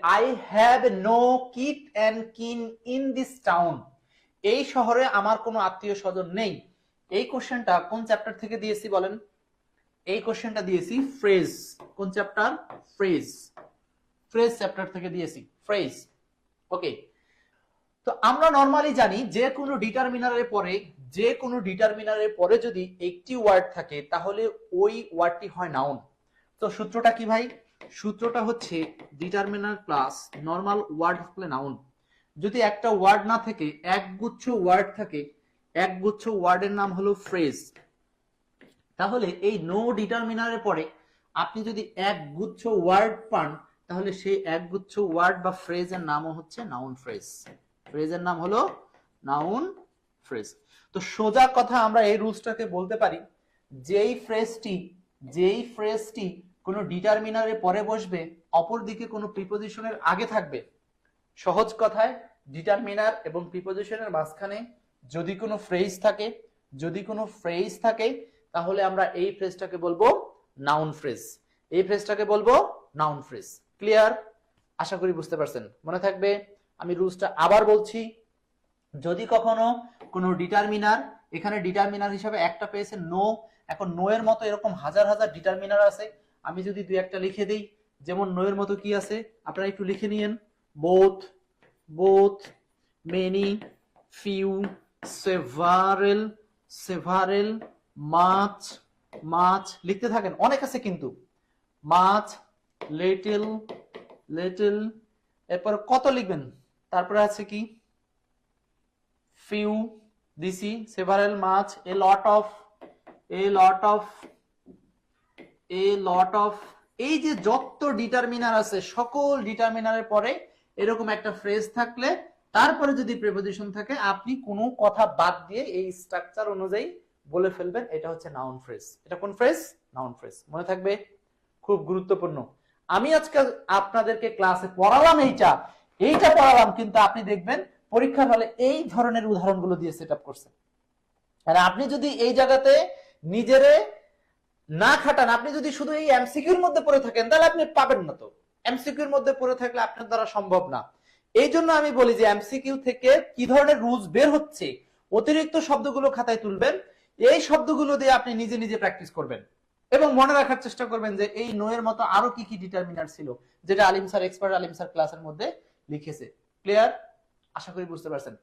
I have no kith and kin in this town. এই শহরে আমার কোনো আত্মীয় স্বজন নেই। এই কোশ্চেনটা কোন চ্যাপ্টার থেকে দিয়েছি বলেন? এই কোশ্চেনটা দিয়েছি ফ্রেজ। কোন চ্যাপ্টার? ফ্রেজ। ফ্রেজ চ্যাপ্টার থেকে দিয়েছি ফ্রেজ। ওকে, তো আমরা নরমালি জানি যে কোনো ডিটারমিনারের পরে যদি একটি ওয়ার্ড থাকে তাহলে ওই ওয়ার্ডটি হয় নাউন। তো সূত্রটা কি ভাই? সূত্রটা হচ্ছে ডিটারমিনার প্লাস নরমাল ওয়ার্ড হলে নাউন। যদি একটা ওয়ার্ড না থেকে একগুচ্ছ ওয়ার্ড থাকে, একগুচ্ছ ওয়ার্ডের নাম হলো ফ্রেজ। তাহলে এই নো ডিটারমিনারের পরে আপনি যদি একগুচ্ছ ওয়ার্ড পান তাহলে সেই একগুচ্ছ ওয়ার্ড বা ফ্রেজের নামও হচ্ছে নাউন ফ্রেজ। ফ্রেজের নাম হলো নাউন ফ্রেজ। তো সোজা কথা আমরা এই রুলসটাকে বলতে পারি, যেই ফ্রেজটি কোনো ডিটারমিনারের পরে বসবে অপরদিকে কোনো প্রিপোজিশনের আগে থাকবে। সহজ কথায় ডিটারমিনার এবং প্রিপোজিশনের মাঝখানে যদি কোনো ফ্রেজ থাকে তাহলে আমরা এই ফ্রেজটাকে বলবো নাউন ফ্রেজ। এই ফ্রেজটাকে বলবো নাউন ফ্রেজ। ক্লিয়ার? আশা করি বুঝতে পারছেন, মনে থাকবে। আমি রুলসটা আবার বলছি, যদি কখনো কোনো ডিটারমিনার, এখানে ডিটারমিনার হিসাবে একটা পেয়েছে নো, এখন নো এর মতো এরকম হাজার হাজার ডিটারমিনার আছে। আমি যদি দুই একটা লিখে দিই, যেমন নো এর মতো কি আছে আপনারা একটু লিখে নিয়েন, both, many, few, several, much লিখতে থাকেন, অনেক আছে কিন্তু। much, little, এরপর কত লিখবেন, তারপরে আছে কি few দিছি, several, much, a lot of এই যে যত ডিটারমিনার আছে সকল ডিটারমিনারের পরে এরকম একটা ফ্রেজ থাকলে তারপরে যদি প্রিপোজিশন থাকে আপনি কোনো কথা বাদ দিয়ে এই স্ট্রাকচার অনুযায়ী বলে ফেলবেন, এটা হচ্ছে নাউন ফ্রেজ। এটা কোন ফ্রেজ? Noun phrase. মনে থাকবে, খুব গুরুত্বপূর্ণ। আমি আজকে আপনাদেরকে ক্লাসে পড়ালাম এইটা পড়ালাম, কিন্তু আপনি দেখবেন পরীক্ষার হলে এই ধরনের উদাহরণগুলো দিয়ে সেট আপ করছেন। আর আপনি যদি এই জায়গাতে নিজেরে না খাটান, আপনি যদি শুধু এই এমসিকিউর মধ্যে পড়ে থাকেন তাহলে আপনি পাবেন না। তো এমসিকিউর মধ্যে পড়ে থাকলে আপনার দ্বারা সম্ভব না। এই জন্য আমি বলি যে এমসিকিউ থেকে কি ধরনের রুলস বের হচ্ছে, অতিরিক্ত শব্দগুলো খাতায় তুলবেন, এই শব্দগুলো দিয়ে আপনি নিজে নিজে প্র্যাকটিস করবেন এবং মনে রাখার চেষ্টা করবেন যে এই নো এর মতো আরো কি কি ডিটারমিনার ছিল যেটা এক্সপার্ট আলিম স্যার ক্লাসের মধ্যে লিখেছে। ক্লিয়ার? আশা করি বুঝতে পারছেন।